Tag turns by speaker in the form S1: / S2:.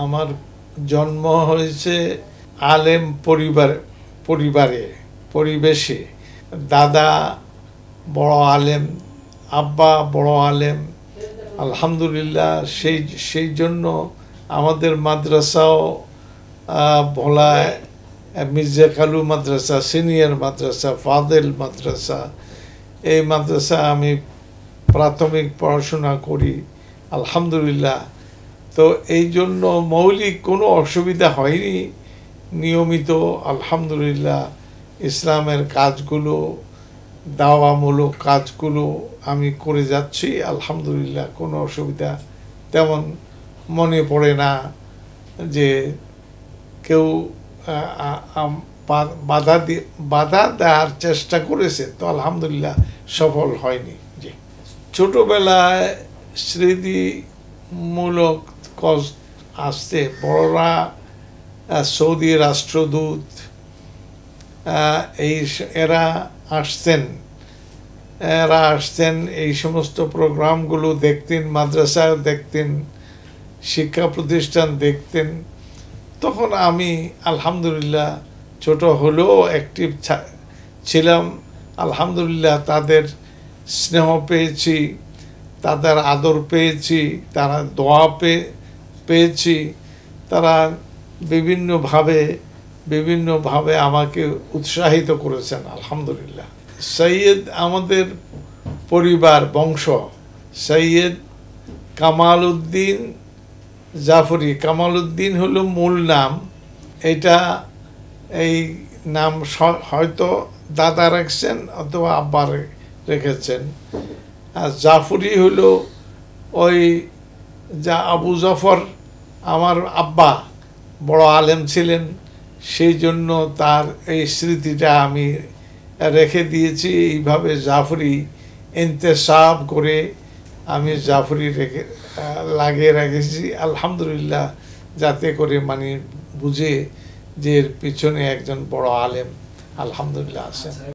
S1: আমার জন্ম হয়েছে আলেম পরিবেশে। দাদা বড় আলেম, আব্বা বড় আলেম, আলহামদুলিল্লাহ। সেই জন্য আমাদের মাদ্রাসাও ভোলায় মির্জা কালু মাদ্রাসা, সিনিয়র মাদ্রাসা, ফাদেল মাদ্রাসা, এই মাদ্রাসা আমি প্রাথমিক পড়াশোনা করি আলহামদুলিল্লাহ। তো এই জন্য মৌলিক কোনো অসুবিধা হয়নি। নিয়মিত আলহামদুলিল্লাহ ইসলামের কাজগুলো, দাওয়ামূলক কাজগুলো আমি করে যাচ্ছি আলহামদুলিল্লাহ। কোনো অসুবিধা তেমন মনে পড়ে না যে কেউ বাধা দেওয়ার চেষ্টা করেছে, তো আলহামদুলিল্লাহ সফল হয়নি। জি, ছোটবেলায় স্মৃতিমূলক কজ আসতে বড়রা সৌদি রাষ্ট্রদূত এরা আসতেন এই সমস্ত প্রোগ্রামগুলো দেখতেন, মাদ্রাসা দেখতেন, শিক্ষা প্রতিষ্ঠান দেখতেন। তখন আমি আলহামদুলিল্লাহ ছোট হলেও অ্যাক্টিভ ছিলাম আলহামদুলিল্লাহ। তাদের স্নেহ পেয়েছি, তাদের আদর পেয়েছি, তারা দোয়া পেয়েছি। তারা বিভিন্নভাবে আমাকে উৎসাহিত করেছেন আলহামদুলিল্লাহ। সৈয়দ আমাদের পরিবার বংশ, সৈয়দ কামাল উদ্দিন জাফরি। কামাল উদ্দিন হলো মূল নাম। এই নাম হয়তো দাদা রেখেছেন অথবা আব্বা রেখেছেন। আর জাফরি হলো ওই আবু জাফর, আমার আব্বা বড় আলেম ছিলেন, সেই জন্য তার এই স্মৃতিটা আমি রেখে দিয়েছি। এইভাবে জাফরি ইন্তেসাব করে আমি জাফরি লাগিয়ে রেখেছি আলহামদুলিল্লাহ, যাতে করে মানে বুঝে যে এর পিছনে একজন বড় আলেম আলহামদুলিল্লাহ আছেন।